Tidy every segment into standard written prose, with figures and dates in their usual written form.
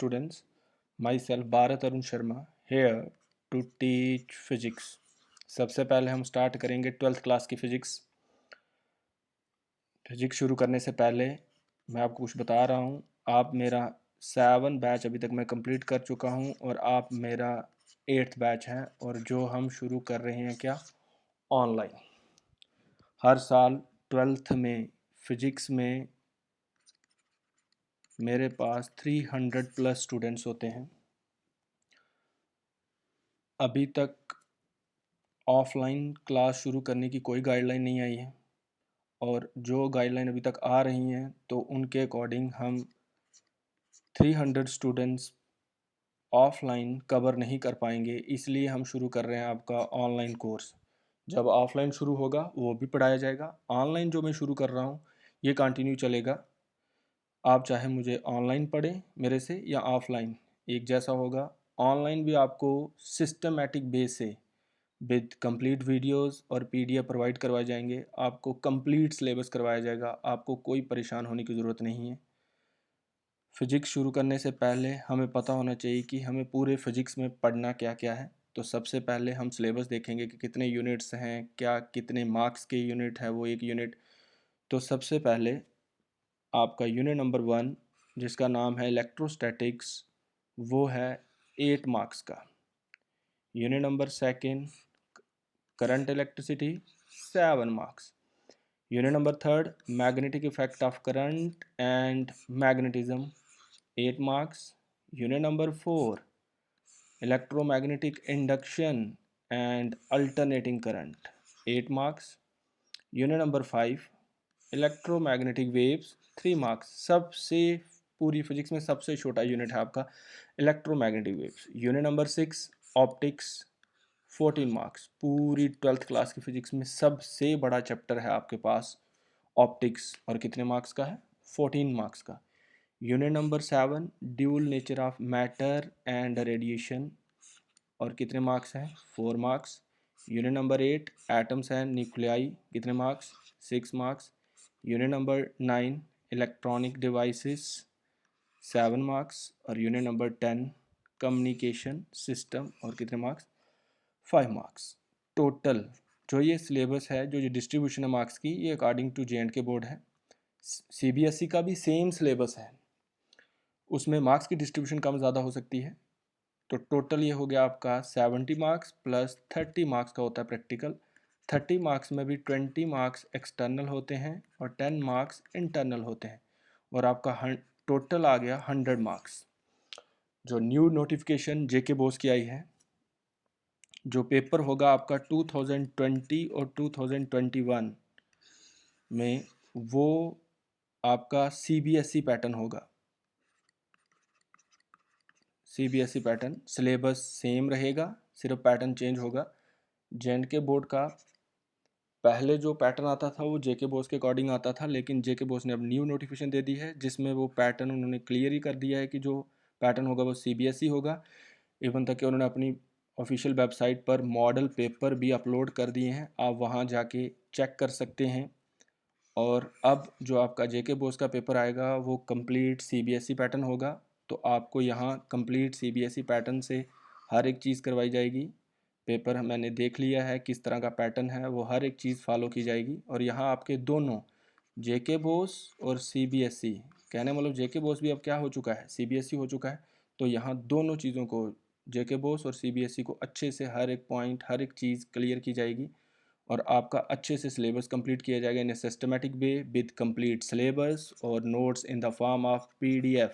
students. Myself Bharat Arun Sharma here to teach physics. सबसे पहले हम स्टार्ट करेंगे 12th क्लास की फिजिक्स शुरू करने से पहले मैं आपको कुछ बता रहा हूँ। आप मेरा 7 बैच अभी तक मैं कंप्लीट कर चुका हूँ और आप मेरा 8th बैच है और जो हम शुरू कर रहे हैं क्या, ऑनलाइन। हर साल 12th में फिजिक्स में मेरे पास 300 प्लस स्टूडेंट्स होते हैं। अभी तक ऑफलाइन क्लास शुरू करने की कोई गाइडलाइन नहीं आई है और जो गाइडलाइन अभी तक आ रही हैं तो उनके अकॉर्डिंग हम 300 स्टूडेंट्स ऑफलाइन कवर नहीं कर पाएंगे, इसलिए हम शुरू कर रहे हैं आपका ऑनलाइन कोर्स। जब ऑफलाइन शुरू होगा वो भी पढ़ाया जाएगा। ऑनलाइन जो मैं शुरू कर रहा हूँ ये कंटिन्यू चलेगा। आप चाहे मुझे ऑनलाइन पढ़ें मेरे से या ऑफलाइन, एक जैसा होगा। ऑनलाइन भी आपको सिस्टमेटिक बेस से विद कंप्लीट वीडियोस और पीडीएफ प्रोवाइड करवाए जाएंगे। आपको कंप्लीट सिलेबस करवाया जाएगा, आपको कोई परेशान होने की ज़रूरत नहीं है। फिजिक्स शुरू करने से पहले हमें पता होना चाहिए कि हमें पूरे फिजिक्स में पढ़ना क्या क्या है। तो सबसे पहले हम सिलेबस देखेंगे कि कितने यूनिट्स हैं, क्या कितने मार्क्स के यूनिट है वो एक यूनिट। तो सबसे पहले आपका यूनिट नंबर 1 जिसका नाम है इलेक्ट्रोस्टैटिक्स, वो है 8 मार्क्स का। Unit number 2 current electricity 7 marks. Unit number 3 magnetic effect of current and magnetism 8 marks. Unit number 4 electromagnetic induction and alternating current 8 marks. Unit number 5 electromagnetic waves 3 marks. सबसे पूरी physics में सबसे छोटा यूनिट है आपका electromagnetic waves. Unit number 6 optics 14 marks. पूरी 12th class की physics में सबसे बड़ा चैप्टर है आपके पास ऑप्टिक्स और कितने मार्क्स का है, 14 मार्क्स का। Unit number 7 dual nature of matter and radiation और कितने मार्क्स हैं, 4 marks. Unit number 8 atoms and nuclei कितने marks, 6 marks. Unit number 9 electronic devices 7 marks और यूनिट नंबर 10 कम्युनिकेशन सिस्टम और कितने मार्क्स, 5 मार्क्स। टोटल जो ये सिलेबस है, जो ये डिस्ट्रीब्यूशन है मार्क्स की, ये अकॉर्डिंग टू जे बोर्ड है। सीबीएसई का भी सेम सिलेबस है, उसमें मार्क्स की डिस्ट्रीब्यूशन कम ज़्यादा हो सकती है। तो टोटल ये हो गया आपका 70 मार्क्स प्लस 30 मार्क्स का होता है प्रैक्टिकल। 30 मार्क्स में भी 20 मार्क्स एक्सटर्नल होते हैं और 10 मार्क्स इंटरनल होते हैं और आपका टोटल आ गया 100 मार्क्स। जो न्यू नोटिफिकेशन जेके बोस की आई है, जो पेपर होगा आपका 2020 और 2021 में, वो आपका सीबीएसई पैटर्न होगा। सीबीएसई पैटर्न, सिलेबस सेम रहेगा, सिर्फ पैटर्न चेंज होगा। जे बोर्ड का पहले जो पैटर्न आता था वो जेके बोस के अकॉर्डिंग आता था, लेकिन जेके बोस ने अब न्यू नोटिफिकेशन दे दी है जिसमें वो पैटर्न उन्होंने क्लियर ही कर दिया है कि जो पैटर्न होगा वो सीबीएसई होगा। इवन तक कि उन्होंने अपनी ऑफिशियल वेबसाइट पर मॉडल पेपर भी अपलोड कर दिए हैं, आप वहाँ जाके चेक कर सकते हैं। और अब जो आपका जेके बोस का पेपर आएगा वो कंप्लीट सीबीएसई पैटर्न होगा। तो आपको यहाँ कंप्लीट सीबीएसई पैटर्न से हर एक चीज़ करवाई जाएगी। पेपर मैंने देख लिया है किस तरह का पैटर्न है, वो हर एक चीज़ फॉलो की जाएगी। और यहाँ आपके दोनों जेके बोस और सीबीएसई, कहने मतलब जेके बोस भी अब क्या हो चुका है, सीबीएसई हो चुका है। तो यहाँ दोनों चीज़ों को, जेके बोस और सीबीएसई को अच्छे से हर एक पॉइंट हर एक चीज़ क्लियर की जाएगी और आपका अच्छे से सिलेबस कंप्लीट किया जाएगा in a systematic way with complete syllabus और notes in the form of PDF.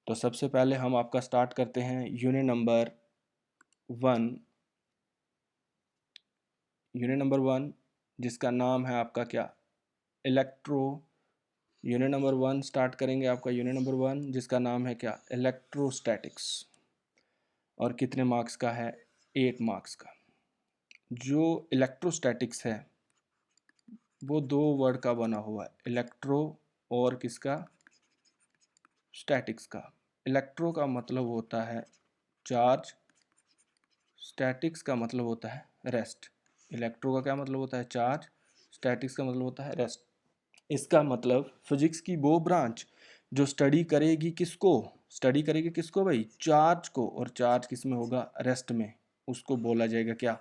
तो सबसे पहले हम आपका स्टार्ट करते हैं यूनिट नंबर 1। यूनिट नंबर 1 जिसका नाम है आपका क्या, इलेक्ट्रो। यूनिट नंबर 1 स्टार्ट करेंगे आपका यूनिट नंबर 1 जिसका नाम है क्या, इलेक्ट्रोस्टैटिक्स और कितने मार्क्स का है, 8 मार्क्स का। जो इलेक्ट्रोस्टैटिक्स है वो 2 वर्ड का बना हुआ है, इलेक्ट्रो और किसका, स्टैटिक्स का। इलेक्ट्रो का मतलब होता है चार्ज, स्टैटिक्स का मतलब होता है रेस्ट। इलेक्ट्रो का क्या मतलब होता है, चार्ज, स्टैटिक्स का मतलब होता है रेस्ट। इसका मतलब फिजिक्स की वो ब्रांच जो स्टडी करेगी किसको, स्टडी करेगी किसको भाई? चार्ज को, और चार्ज किस में होगा? रेस्ट में। उसको बोला जाएगा क्या?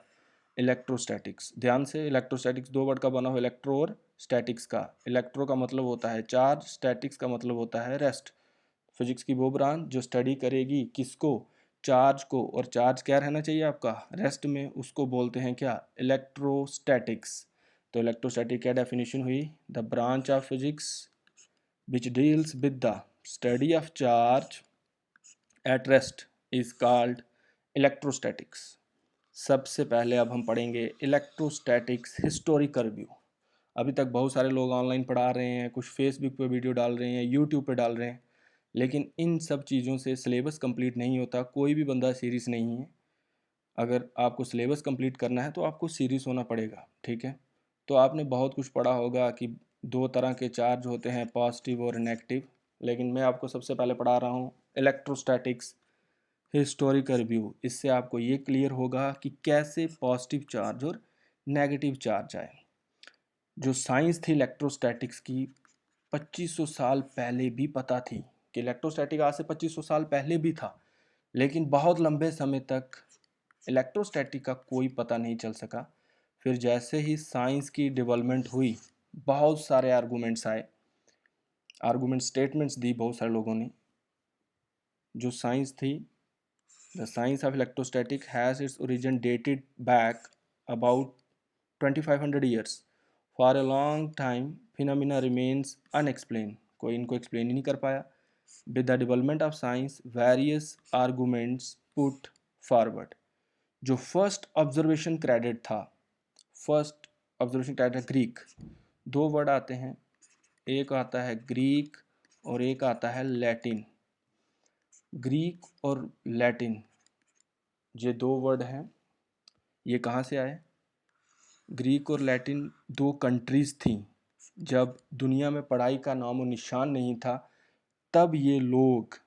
इलेक्ट्रोस्टैटिक्स। ध्यान से, इलेक्ट्रोस्टैटिक्स दो वर्ड का बना हो, इलेक्ट्रो और स्टैटिक्स का। इलेक्ट्रो का मतलब होता है चार्ज, स्टैटिक्स का मतलब होता है रेस्ट। फिजिक्स की वो ब्रांच जो स्टडी करेगी किसको? चार्ज को, और चार्ज क्या रहना चाहिए आपका? रेस्ट में। उसको बोलते हैं क्या? इलेक्ट्रोस्टैटिक्स। तो इलेक्ट्रोस्टैटिक क्या डेफिनेशन हुई? The branch of physics which deals with the study of charge at rest is called electrostatics। सबसे पहले अब हम पढ़ेंगे इलेक्ट्रोस्टैटिक्स हिस्टोरिकल व्यू। अभी तक बहुत सारे लोग ऑनलाइन पढ़ा रहे हैं, कुछ फेसबुक पे वीडियो डाल रहे हैं, यूट्यूब पे डाल रहे हैं, लेकिन इन सब चीज़ों से सिलेबस कंप्लीट नहीं होता। कोई भी बंदा सीरियस नहीं है। अगर आपको सिलेबस कंप्लीट करना है तो आपको सीरियस होना पड़ेगा, ठीक है? तो आपने बहुत कुछ पढ़ा होगा कि दो तरह के चार्ज होते हैं, पॉजिटिव और नेगेटिव, लेकिन मैं आपको सबसे पहले पढ़ा रहा हूँ इलेक्ट्रोस्टैटिक्स हिस्टोरिकल व्यू। इससे आपको ये क्लियर होगा कि कैसे पॉजिटिव चार्ज और नेगेटिव चार्ज आए। जो साइंस थी इलेक्ट्रोस्टैटिक्स की 2500 साल पहले भी पता थी कि इलेक्ट्रोस्टैटिक आज से 2500 साल पहले भी था, लेकिन बहुत लंबे समय तक इलेक्ट्रोस्टैटिक का कोई पता नहीं चल सका। फिर जैसे ही साइंस की डेवलपमेंट हुई, बहुत सारे आर्गूमेंट्स आए, आर्गूमेंट स्टेटमेंट्स दी बहुत सारे लोगों ने। जो साइंस थी, the science of electrostatic has its origin dated back about 2500 years. For a long time phenomena remains unexplained. कोई इनको एक्सप्लेन ही नहीं कर पाया। With the development of science various arguments put forward. जो फर्स्ट ऑब्जर्वेशन क्रेडिट था, first observation credit Greek. दो word आते हैं, एक आता है ग्रीक और एक आता है लैटिन। ग्रीक और लैटिन ये दो वर्ड हैं, ये कहाँ से आए? ग्रीक और लैटिन दो कंट्रीज़ थी। जब दुनिया में पढ़ाई का नामो निशान नहीं था, तब ये लोग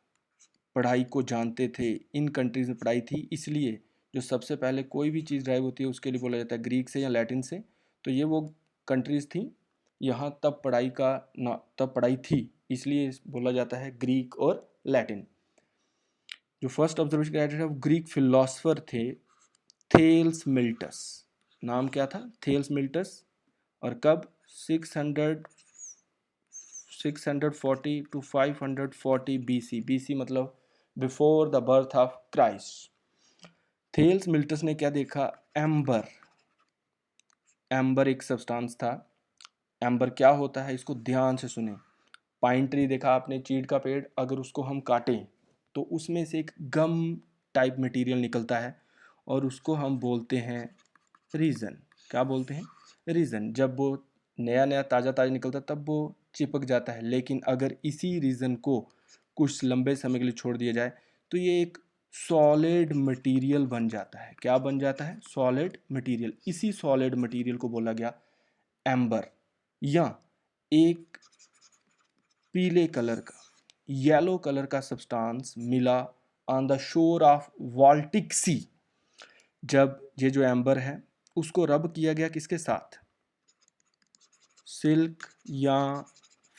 पढ़ाई को जानते थे। इन कंट्रीज़ में पढ़ाई थी, इसलिए जो सबसे पहले कोई भी चीज़ ड्राइव होती है उसके लिए बोला जाता है ग्रीक से या लैटिन से। तो ये वो कंट्रीज़ थी, यहाँ तब पढ़ाई का ना तब पढ़ाई थी, इसलिए बोला जाता है ग्रीक और लैटिन। जो फर्स्ट ऑब्जर्वेशन क्राइटेरिया है वो ग्रीक फिलोसफर थे, थेल्स मिल्टस। नाम क्या था? Thales Miletus. और कब? 640 टू 540 BC। BC मतलब before the birth of Christ. Thales Miletus ने क्या देखा? एम्बर। एम्बर एक सब्सटेंस था। एम्बर क्या होता है, इसको ध्यान से सुने। पाइन ट्री देखा आपने, चीड़ का पेड़, अगर उसको हम काटें तो उसमें से एक गम टाइप मटेरियल निकलता है और उसको हम बोलते हैं रीज़न। क्या बोलते हैं? रीज़न। जब वो नया नया ताज़ा ताज़ा निकलता है तब वो चिपक जाता है, लेकिन अगर इसी रीज़न को कुछ लंबे समय के लिए छोड़ दिया जाए तो ये एक सॉलिड मटेरियल बन जाता है। क्या बन जाता है? Solid material. इसी सॉलिड मटेरियल को बोला गया एम्बर। या एक पीले कलर का, येलो कलर का सब्सटेंस मिला on the shore of Baltic sea. जब ये जो एम्बर है उसको रब किया गया किसके साथ? सिल्क या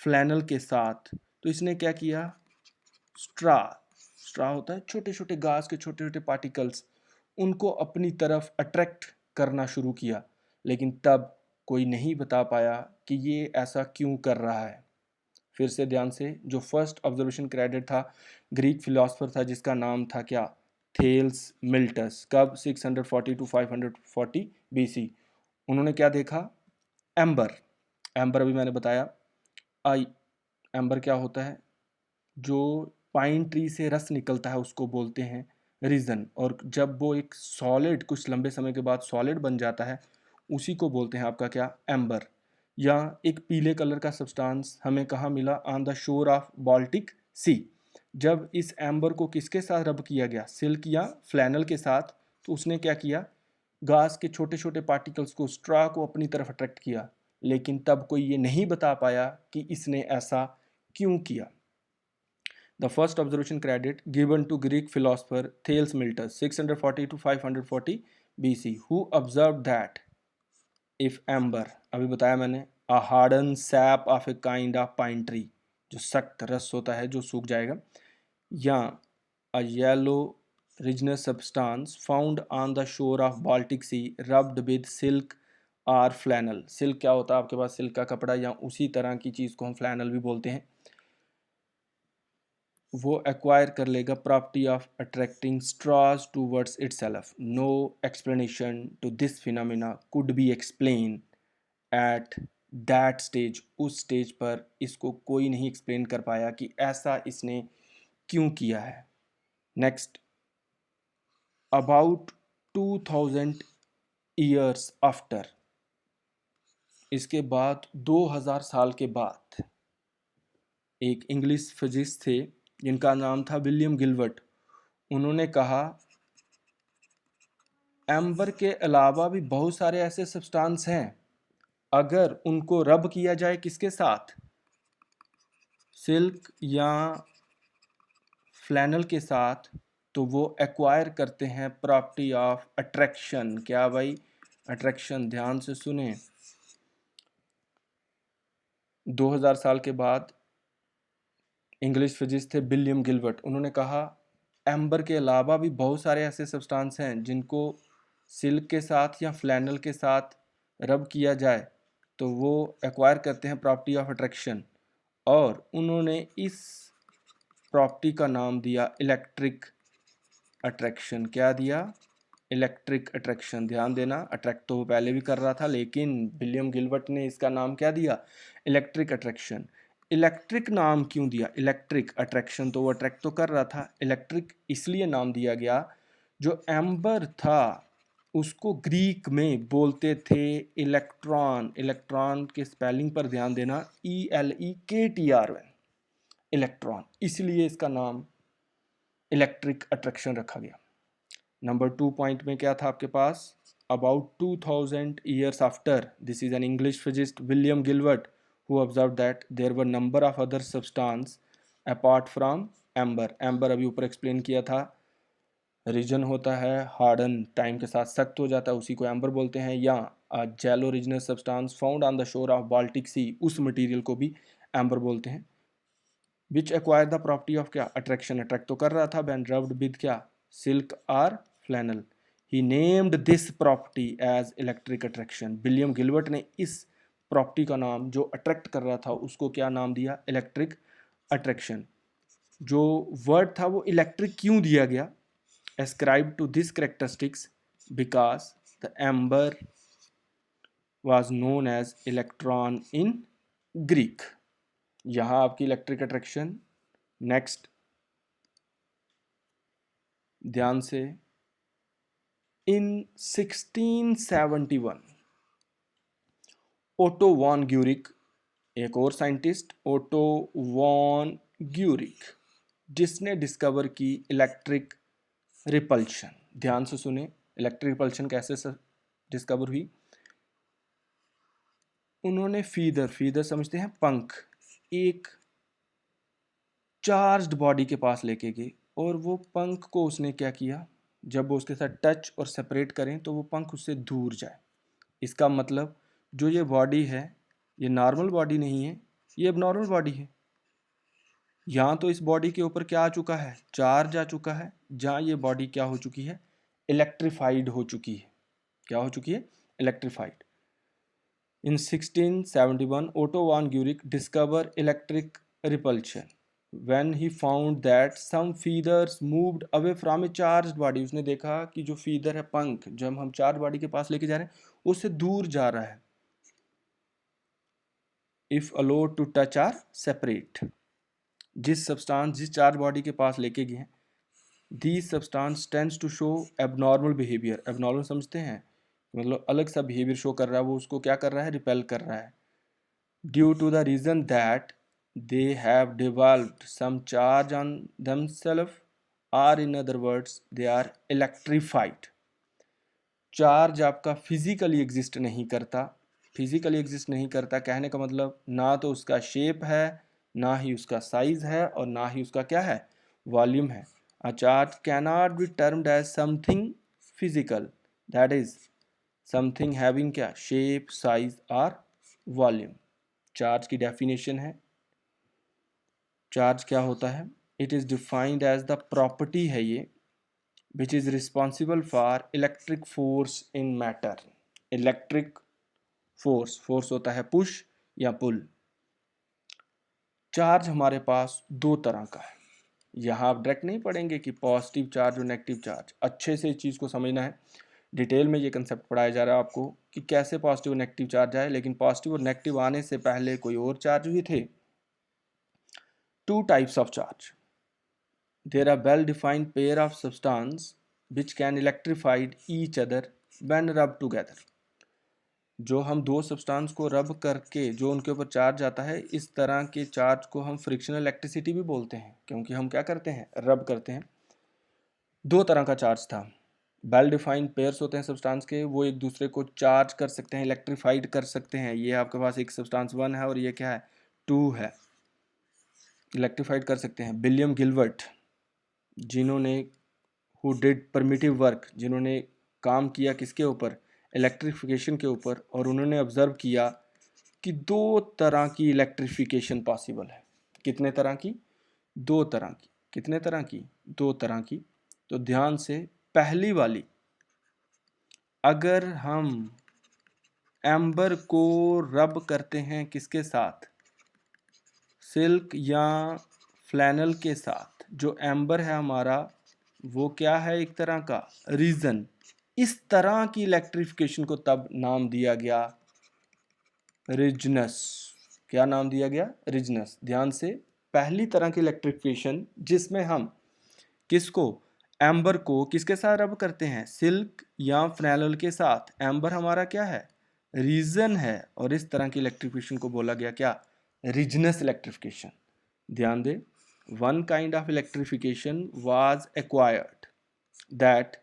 फ्लैनल के साथ। तो इसने क्या किया? स्ट्रा। स्ट्रा होता है छोटे छोटे घास के छोटे छोटे पार्टिकल्स, उनको अपनी तरफ अट्रैक्ट करना शुरू किया, लेकिन तब कोई नहीं बता पाया कि ये ऐसा क्यों कर रहा है। फिर से ध्यान से, जो फर्स्ट ऑब्जर्वेशन क्रेडिट था ग्रीक फिलोसफर था जिसका नाम था क्या? थेल्स मिल्टस। कब? 640 टू 540 BC। उन्होंने क्या देखा? एम्बर। एम्बर अभी मैंने बताया। आई एम्बर क्या होता है? जो पाइन ट्री से रस निकलता है उसको बोलते हैं रीज़न। और जब वो एक सॉलिड कुछ लंबे समय के बाद सॉलिड बन जाता है उसी को बोलते हैं आपका क्या? एम्बर। या एक पीले कलर का सब्सटेंस हमें कहाँ मिला? On the shore of Baltic sea. जब इस एम्बर को किसके साथ रब किया गया? सिल्क या फ्लैनल के साथ। तो उसने क्या किया? घास के छोटे छोटे पार्टिकल्स को, स्ट्रा को अपनी तरफ अट्रैक्ट किया, लेकिन तब कोई ये नहीं बता पाया कि इसने ऐसा क्यों किया। The first observation credit given to Greek philosopher Thales Miltus 640 to 540 BC, who observed that if amber, अभी बताया मैंने, a hardened sap of a kind of pine tree, जो सख्त रस होता है जो सूख जाएगा, या a yellow resinous substance found on the shore of Baltic Sea rubbed with silk or flannel। Silk क्या होता है आपके पास, सिल्क का कपड़ा या उसी तरह की चीज़ को हम फ्लैनल भी बोलते हैं। वो एक्वायर कर लेगा property of attracting straws towards itself. No explanation to this phenomena could be explain at that stage. उस स्टेज पर इसको कोई नहीं एक्सप्लेन कर पाया कि ऐसा इसने क्यों किया है। नेक्स्ट, अबाउट 2000 ईयर्स आफ्टर, इसके बाद 2000 साल के बाद एक इंग्लिश फिजिस्ट थे जिनका नाम था विलियम गिलवर्ट। उन्होंने कहा एम्बर के अलावा भी बहुत सारे ऐसे सब्सटेंस हैं, अगर उनको रब किया जाए किसके साथ, सिल्क या फ्लैनल के साथ, तो वो एक्वायर करते हैं प्रॉपर्टी ऑफ अट्रैक्शन। क्या भाई, अट्रैक्शन। ध्यान से सुने, 2000 साल के बाद इंग्लिश फिजिस्ट थे विलियम गिलवर्ट। उन्होंने कहा एम्बर के अलावा भी बहुत सारे ऐसे सब्सटेंस हैं जिनको सिल्क के साथ या फ्लैनल के साथ रब किया जाए तो वो एक्वायर करते हैं प्रॉपर्टी ऑफ अट्रैक्शन। और उन्होंने इस प्रॉपर्टी का नाम दिया इलेक्ट्रिक अट्रैक्शन। क्या दिया, इलेक्ट्रिक अट्रैक्शन। ध्यान देना, अट्रैक्ट तो वो पहले भी कर रहा था, लेकिन विलियम गिलवर्ट ने इसका नाम क्या दिया, इलेक्ट्रिक अट्रैक्शन। इलेक्ट्रिक नाम क्यों दिया, इलेक्ट्रिक अट्रैक्शन तो वो अट्रैक्ट तो कर रहा था, इलेक्ट्रिक इसलिए नाम दिया गया, जो एम्बर था उसको ग्रीक में बोलते थे इलेक्ट्रॉन। इलेक्ट्रॉन के स्पेलिंग पर ध्यान देना, ELEKTRON, इलेक्ट्रॉन, इसलिए इसका नाम इलेक्ट्रिक अट्रैक्शन रखा गया। नंबर 2 पॉइंट में क्या था आपके पास, about 2000 years after, this is an English physicist William गिलवर्ट who observe that there were number of other substance apart from amber. Amber अभी ऊपर एक्सप्लेन किया था, रीजन होता है हार्डन, टाइम के साथ सख्त हो जाता है, उसी को एम्बर बोलते हैं। या yellow resinous substance found on the shore of Baltic sea, उस मटेरियल को भी एम्बर बोलते हैं। Which acquire the property of क्या, अट्रैक्शन, अट्रैक्ट तो कर रहा था, बैन रब्ड विद क्या, silk or flannel. He named this property as electric attraction. William गिलवर्ट ने इस प्रॉपर्टी का नाम जो अट्रैक्ट कर रहा था उसको क्या नाम दिया, इलेक्ट्रिक अट्रैक्शन। जो वर्ड था वो इलेक्ट्रिक क्यों दिया गया, ascribed to this characteristics because the amber was known as electron in Greek। यहाँ आपकी इलेक्ट्रिक अट्रैक्शन। नेक्स्ट, ध्यान से, इन 1671 ओटो वॉन ग्यूरिक, एक और साइंटिस्ट ओटो वॉन ग्यूरिक, जिसने डिस्कवर की इलेक्ट्रिक रिपल्शन। ध्यान से सुने, इलेक्ट्रिक रिपल्शन कैसे डिस्कवर हुई। उन्होंने फीदर, फीदर समझते हैं पंख, एक चार्ज्ड बॉडी के पास लेके गए और वो पंख को उसने क्या किया, जब वो उसके साथ टच और सेपरेट करें तो वो पंख उससे दूर जाए। इसका मतलब जो ये बॉडी है ये नॉर्मल बॉडी नहीं है, ये एबनॉर्मल बॉडी है। यहाँ तो इस बॉडी के ऊपर क्या आ चुका है, चार्ज आ चुका है, जहाँ ये बॉडी क्या हो चुकी है, इलेक्ट्रीफाइड हो चुकी है। क्या हो चुकी है, electrified. In 1671, Otto von Guericke discovered electric repulsion when he found that some feathers moved away from a charged body। उसने देखा कि जो फीदर है, पंख, जब हम चार्ज बॉडी के पास लेके जा रहे हैं उससे दूर जा रहा है। If allowed to touch or separate, जिस सब्सटेंस जिस चार्ज बॉडी के पास लेके गए हैं, these substance tends to show abnormal behavior। abnormal समझते हैं, मतलब अलग सा बिहेवियर शो कर रहा है, वो उसको क्या कर रहा है, रिपेल कर रहा है। due to the reason that they have developed some charge on themselves, or in other words they are electrified। Charge आपका फिजिकली एग्जिस्ट नहीं करता, फिजिकली एग्जिस्ट नहीं करता कहने का मतलब ना तो उसका शेप है, ना ही उसका साइज है, और ना ही उसका क्या है, वॉल्यूम है। A charge cannot be termed as something physical, that is something having क्या, शेप, साइज और वॉल्यूम। चार्ज की डेफिनेशन है, चार्ज क्या होता है, it is defined as the property है ये which is responsible for electric force in matter. Electric force, force होता है पुश या पुल। चार्ज हमारे पास दो तरह का है। यहाँ आप डायरेक्ट नहीं पढ़ेंगे कि पॉजिटिव चार्ज और नेगेटिव चार्ज, अच्छे से इस चीज़ को समझना है। डिटेल में ये कंसेप्ट पढ़ाया जा रहा है आपको कि कैसे पॉजिटिव और नेगेटिव चार्ज आए, लेकिन पॉजिटिव और नेगेटिव आने से पहले कोई और चार्ज भी थे। Two types of charge, there are well defined pair of substance which can electrified each other when rub together. जो हम दो सब्सटेंस को रब करके जो उनके ऊपर चार्ज आता है, इस तरह के चार्ज को हम फ्रिक्शनल इलेक्ट्रिसिटी भी बोलते हैं, क्योंकि हम क्या करते हैं, रब करते हैं। दो तरह का चार्ज था। वेल डिफाइंड पेयर्स होते हैं सब्सटेंस के, वो एक दूसरे को चार्ज कर सकते हैं, इलेक्ट्रीफाइड कर सकते हैं। ये आपके पास एक सब्सटेंस 1 है और ये क्या है, 2 है, इलेक्ट्रीफाइड कर सकते हैं। विलियम गिलबर्ट, जिन्होंने हु डिड परमिटिव वर्क, जिन्होंने काम किया किसके ऊपर, इलेक्ट्रिफिकेशन के ऊपर, और उन्होंने ऑब्जर्व किया कि दो तरह की इलेक्ट्रिफिकेशन पॉसिबल है। कितने तरह की, दो तरह की। कितने तरह की, दो तरह की। तो ध्यान से, पहली वाली, अगर हम एम्बर को रब करते हैं किसके साथ, सिल्क या फ्लैनल के साथ, जो एम्बर है हमारा वो क्या है, एक तरह का रीजन। इस तरह की इलेक्ट्रिफिकेशन को तब नाम दिया गया रिजनस। क्या नाम दिया गया, रिजनस। ध्यान से, पहली तरह की इलेक्ट्रिफिकेशन जिसमें हम किसको, एम्बर को किसके साथ रब करते हैं, सिल्क या फ्लैनल के साथ। एम्बर हमारा क्या है, रीजन है, और इस तरह की इलेक्ट्रिफिकेशन को बोला गया क्या, रिजनस इलेक्ट्रिफिकेशन। ध्यान दे, one kind of electrification was acquired that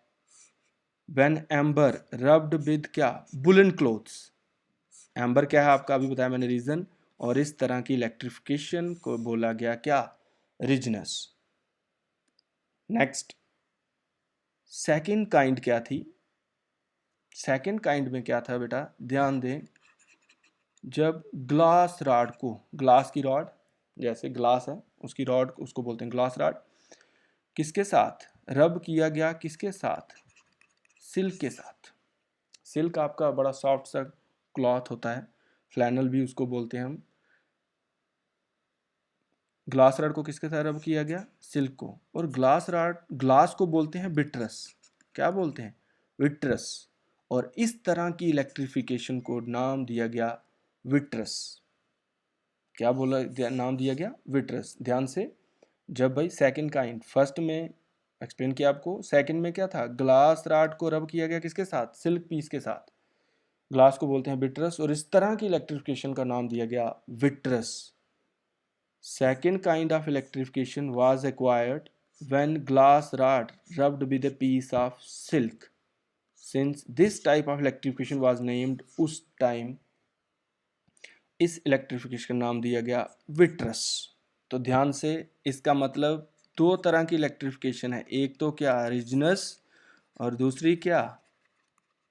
when amber rubbed with क्या, वुलन क्लोथ्स। एम्बर क्या है आपका, अभी बताया मैंने, रीजन, और इस तरह की इलेक्ट्रिफिकेशन को बोला गया क्या, रिजनस। नेक्स्ट, सेकंड काइंड क्या थी, सेकंड काइंड में क्या था बेटा, ध्यान दें, जब ग्लास रॉड को, ग्लास की रॉड, जैसे ग्लास है उसकी रॉड, उसको बोलते हैं ग्लास रॉड, किसके साथ रब किया गया, किसके साथ, सिल्क के साथ। सिल्क आपका बड़ा सॉफ्ट सा क्लॉथ होता है, फ्लैनल भी उसको बोलते हैं हम। ग्लास रॉड को किसके साथ रब किया गया, सिल्क को। और ग्लास रॉड, ग्लास को बोलते हैं विट्रस। क्या बोलते हैं, विट्रस। और इस तरह की इलेक्ट्रिफिकेशन को नाम दिया गया विट्रस। क्या बोला, नाम दिया गया विट्रस। ध्यान से, जब भाई सेकंड काइंड, फर्स्ट में एक्सप्लेन किया आपको, सेकंड में क्या था, ग्लास रॉड को रब किया गया किसके साथ, सिल्क पीस के साथ, ग्लास को बोलते हैं विट्रस, और इस तरह की इलेक्ट्रिफिकेशन का नाम दिया गया vitreous. Second kind of electrification was acquired when glass rod rubbed with a piece of silk. Since this type of electrification was named उस टाइम इस इलेक्ट्रिफिकेशन का नाम दिया गया विट्रस। तो ध्यान से, इसका मतलब दो तरह की इलेक्ट्रिफिकेशन है, एक तो क्या, रिजनस, और दूसरी क्या,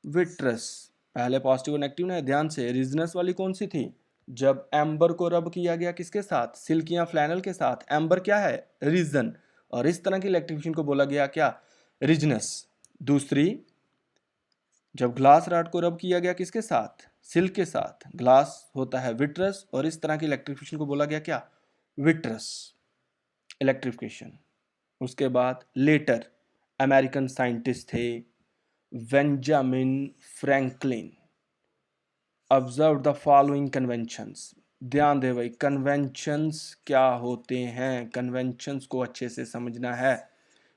विट्रस। पहले पॉजिटिव और नेगेटिव ने, ध्यान से, रिजनस वाली कौन सी थी, जब एम्बर को रब किया गया किसके साथ, सिल्क या फ्लैनल के साथ। एम्बर क्या है, रीजन, और इस तरह की इलेक्ट्रिफिकेशन को बोला गया क्या, रिजनस। दूसरी, जब ग्लास रॉड को रब किया गया किसके साथ, सिल्क के साथ, ग्लास होता है विट्रस, और इस तरह की इलेक्ट्रिफिकेशन को बोला गया क्या, विट्रस इलेक्ट्रिफिकेशन। उसके बाद लेटर अमेरिकन साइंटिस्ट थे Benjamin Franklin, observe the following conventions. ध्यान दे भाई, कन्वेंशंस क्या होते हैं, कन्वेंशंस को अच्छे से समझना है।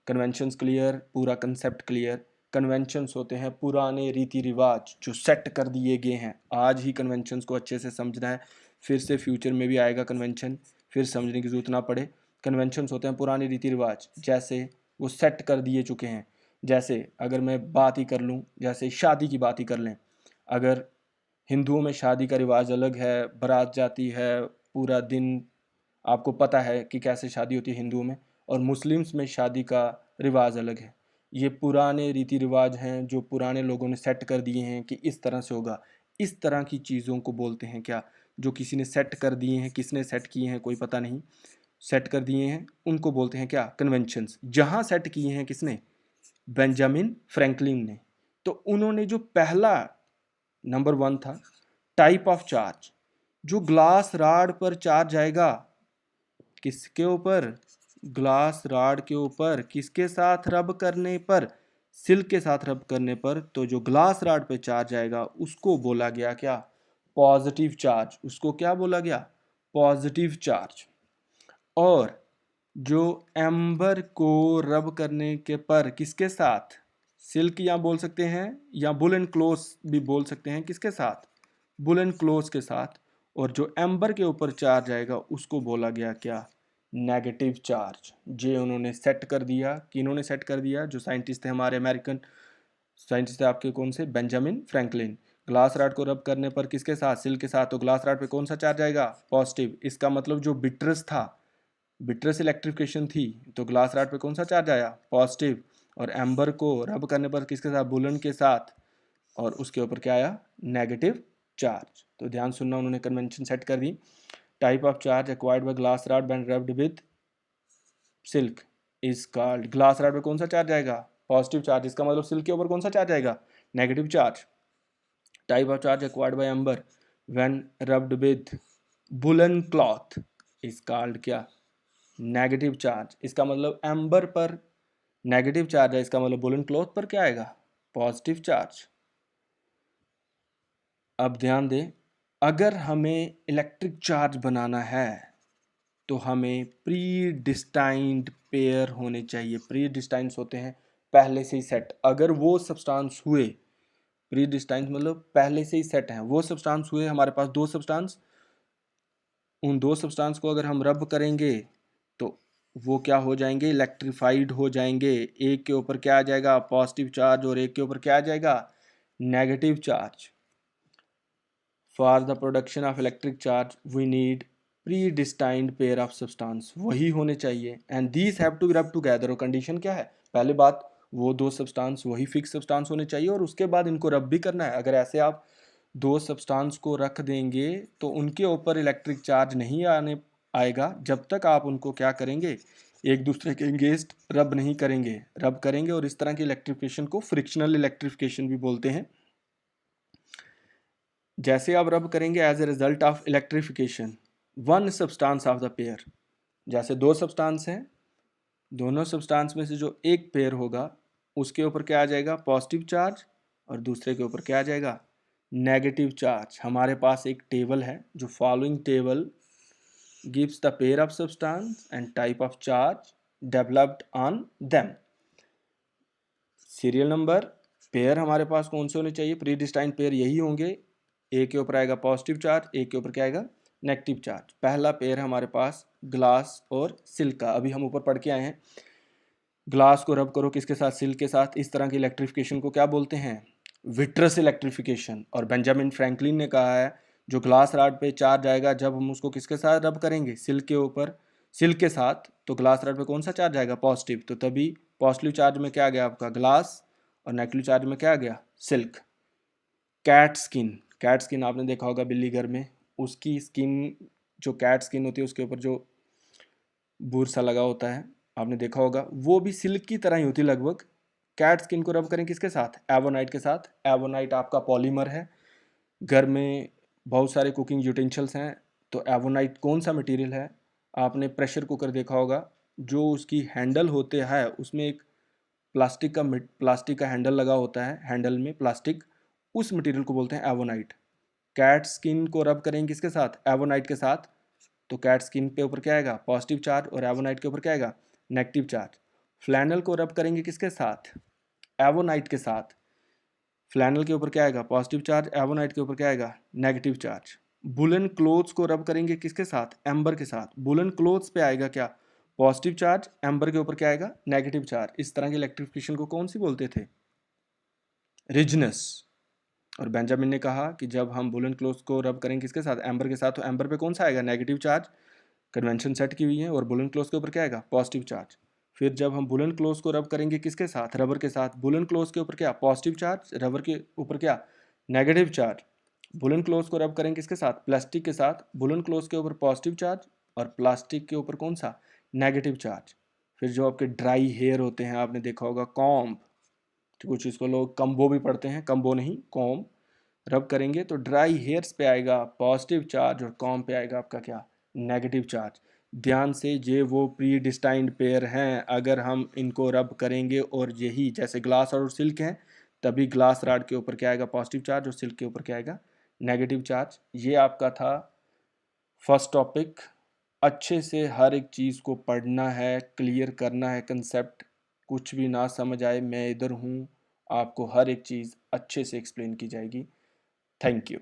कन्वेंशंस क्लियर, पूरा कंसेप्ट क्लियर। कन्वेंशंस होते हैं पुराने रीति रिवाज जो सेट कर दिए गए हैं। आज ही कन्वेंशंस को अच्छे से समझना है, फिर से फ्यूचर में भी आएगा कन्वेंशन, फिर समझने की जरूरत ना पड़े। कन्वेंशंस होते हैं पुराने रीति रिवाज, जैसे वो सेट कर दिए चुके हैं। जैसे अगर मैं बात ही कर लूँ, जैसे शादी की बात ही कर लें, अगर हिंदुओं में शादी का रिवाज अलग है, बारात जाती है, पूरा दिन, आपको पता है कि कैसे शादी होती है हिंदुओं में, और मुस्लिम्स में शादी का रिवाज अलग है। ये पुराने रीति रिवाज हैं जो पुराने लोगों ने सेट कर दिए हैं कि इस तरह से होगा। इस तरह की चीज़ों को बोलते हैं क्या, जो किसी ने सेट कर दिए हैं, किसने सेट किए हैं कोई पता नहीं। सेट कर दिए हैं उनको बोलते हैं क्या, कन्वेंशंस। जहाँ सेट किए हैं किसने, बेंजामिन फ्रैंकलिन ने। तो उन्होंने जो पहला नंबर 1 था टाइप ऑफ चार्ज, जो ग्लास राड पर चार्ज आएगा, किसके ऊपर, ग्लास राड के ऊपर, किसके साथ रब करने पर, सिल्क के साथ रब करने पर, तो जो ग्लास राड पे चार्ज आएगा उसको बोला गया क्या, पॉजिटिव चार्ज। उसको क्या बोला गया, पॉजिटिव चार्ज। और जो एम्बर को रब करने के पर किसके साथ, सिल्क या बोल सकते हैं या वुलन क्लोथ भी बोल सकते हैं, किसके साथ, वुलन क्लोथ के साथ, और जो एम्बर के ऊपर चार्ज आएगा उसको बोला गया क्या, नेगेटिव चार्ज। ये उन्होंने सेट कर दिया, कि इन्होंने सेट कर दिया, जो साइंटिस्ट थे हमारे अमेरिकन साइंटिस्ट थे आपके, कौन से, बेंजामिन फ्रैंकलिन। ग्लास रॉड को रब करने पर किसके साथ, सिल्क के साथ, तो ग्लास रॉड पे कौन सा चार्ज आएगा, पॉजिटिव। इसका मतलब जो बिट्रस था, बिट्रस इलेक्ट्रिफिकेशन थी, तो ग्लास रॉड पे कौन सा चार्ज आया, पॉजिटिव। और एम्बर को रब करने पर किसके साथ, बुलन के साथ, और उसके ऊपर क्या आया, नेगेटिव चार्ज। तो ध्यान सुनना, उन्होंने कन्वेंशन सेट कर दी। Type of charge acquired by glass rod when rubbed with silk is called, glass rod पे कौन सा चार्ज आएगा, पॉजिटिव चार्ज। इसका मतलब सिल्क के ऊपर कौन सा चार्ज आएगा, negative charge. Type of charge acquired bye amber when rubbed with woollen cloth is called क्या, नेगेटिव चार्ज। इसका मतलब एम्बर पर नेगेटिव चार्ज है, इसका मतलब वुलन क्लॉथ पर क्या आएगा, पॉजिटिव चार्ज। अब ध्यान दें, अगर हमें इलेक्ट्रिक चार्ज बनाना है तो हमें प्री डिस्टाइंड पेयर होने चाहिए। प्री डिस्टाइंस होते हैं पहले से ही सेट। अगर वो सब्सटेंस हुए, प्री डिस्टाइंस मतलब पहले से ही सेट हैं, वो सब्सटेंस हुए हमारे पास दो सब्सटेंस, उन दो सब्सटेंस को अगर हम रब करेंगे तो वो क्या हो जाएंगे, इलेक्ट्रीफाइड हो जाएंगे। एक के ऊपर क्या आ जाएगा, पॉजिटिव चार्ज, और एक के ऊपर क्या आ जाएगा, negative charge. For the production of electric charge we need predestined pair of substance, वही होने चाहिए। And these have to rub together. और कंडीशन क्या है, पहले बात, वो दो सब्सटेंस वही फिक्स सब्सटेंस होने चाहिए, और उसके बाद इनको रब भी करना है। अगर ऐसे आप दो सब्सटेंस को रख देंगे तो उनके ऊपर इलेक्ट्रिक चार्ज नहीं आएगा जब तक आप उनको क्या करेंगे, एक दूसरे के अगेंस्ट रब नहीं करेंगे। रब करेंगे, और इस तरह की इलेक्ट्रिफिकेशन को फ्रिक्शनल इलेक्ट्रिफिकेशन भी बोलते हैं। जैसे आप रब करेंगे as a result of electrification one substance of the pair, जैसे दो सब्सटेंस हैं, दोनों सब्सटेंस में से जो एक पेयर होगा उसके ऊपर क्या आ जाएगा, पॉजिटिव चार्ज, और दूसरे के ऊपर क्या आ जाएगा, नेगेटिव चार्ज। हमारे पास एक टेबल है, जो following table gives the pair of substance and type of charge developed on them. Serial number, pair हमारे पास कौन से होने चाहिए, प्री डिस्टाइंड पेयर यही होंगे। एक के ऊपर आएगा पॉजिटिव चार्ज, एक के ऊपर क्या आएगा, नेगेटिव चार्ज। पहला पेयर हमारे पास ग्लास और सिल्क का, अभी हम ऊपर पढ़ के आए हैं। ग्लास को रब करो किसके साथ, सिल्क के साथ। इस तरह की इलेक्ट्रिफिकेशन को क्या बोलते हैं, विट्रस इलेक्ट्रिफिकेशन। और बेंजामिन फ्रैंकलिन ने कहा है, जो ग्लास रॉड पे चार्ज आएगा जब हम उसको किसके साथ रब करेंगे, सिल्क के ऊपर, सिल्क के साथ, तो ग्लास रॉड पे कौन सा चार्ज आएगा, पॉजिटिव। तो तभी पॉजिटिव चार्ज में क्या आ गया आपका, ग्लास, और नेगेटिव चार्ज में क्या आ गया, silk. Cat skin, cat skin आपने देखा होगा बिल्ली घर में, उसकी स्किन, जो कैट स्किन होती है उसके ऊपर जो बूर सा लगा होता है, आपने देखा होगा, वो भी सिल्क की तरह ही होती है लगभग। कैट स्किन को रब करें किसके साथ, एवोनाइट के साथ। एवोनाइट आपका पॉलीमर है, घर में बहुत सारे कुकिंग यूटेंसिल्स हैं, तो एवोनाइट कौन सा मटेरियल है, आपने प्रेशर कुकर देखा होगा, जो उसकी हैंडल होते हैं उसमें एक प्लास्टिक का हैंडल लगा होता है, हैंडल में प्लास्टिक, उस मटेरियल को बोलते हैं एवोनाइट। कैट स्किन को रब करेंगे किसके साथ, एवोनाइट के साथ, तो कैट स्किन पे ऊपर क्या आएगा, पॉजिटिव चार्ज, और एवोनाइट के ऊपर क्या आएगा, नेगेटिव चार्ज। फ्लैनल को रब करेंगे किसके साथ, एवोनाइट के साथ, फ्लैनल के ऊपर क्या आएगा, पॉजिटिव चार्ज, एवोनाइट के ऊपर क्या आएगा, नेगेटिव चार्ज। वुलन क्लोथ्स को रब करेंगे किसके साथ, एम्बर के साथ। वुलन क्लोथ्स पे आएगा क्या, पॉजिटिव चार्ज, एम्बर के ऊपर क्या आएगा, नेगेटिव चार्ज। इस तरह की इलेक्ट्रिफिकेशन को कौन सी बोलते थे, रिजनेस। और बेंजामिन ने कहा कि जब हम वुलन क्लोथ्स को रब करेंगे किसके साथ, एम्बर के साथ, तो एम्बर पे कौन सा आएगा, नेगेटिव चार्ज। कन्वेंशन सेट की हुई है, और वुलन क्लोथ्स के ऊपर क्या आएगा, पॉजिटिव चार्ज। फिर जब हम वुलन क्लोथ्स को रब करेंगे किसके साथ, रबर के साथ, वुलन क्लोथ्स के ऊपर क्या, पॉजिटिव चार्ज, रबर के ऊपर क्या, नेगेटिव चार्ज। वुलन क्लोथ्स को रब करेंगे किसके साथ, प्लास्टिक के साथ, वुलन क्लोथ्स के ऊपर पॉजिटिव चार्ज, और प्लास्टिक के ऊपर कौन सा, नेगेटिव चार्ज। फिर जो आपके ड्राई हेयर होते हैं, आपने देखा होगा कॉम्ब, कुछ इसको लोग कम्बो भी पढ़ते हैं, कम्बो नहीं कॉम्ब, रब करेंगे तो ड्राई हेयर्स पे आएगा पॉजिटिव चार्ज और कॉम्ब पे आएगा आपका क्या, नेगेटिव चार्ज। ध्यान से, ये वो प्री डिस्टाइंड पेयर हैं, अगर हम इनको रब करेंगे और यही जैसे ग्लास और सिल्क हैं, तभी ग्लास रॉड के ऊपर क्या आएगा, पॉजिटिव चार्ज, और सिल्क के ऊपर क्या आएगा, नेगेटिव चार्ज। ये आपका था फर्स्ट टॉपिक। अच्छे से हर एक चीज़ को पढ़ना है, क्लियर करना है कंसेप्ट। कुछ भी ना समझ आए, मैं इधर हूँ, आपको हर एक चीज़ अच्छे से एक्सप्लेन की जाएगी। Thank you.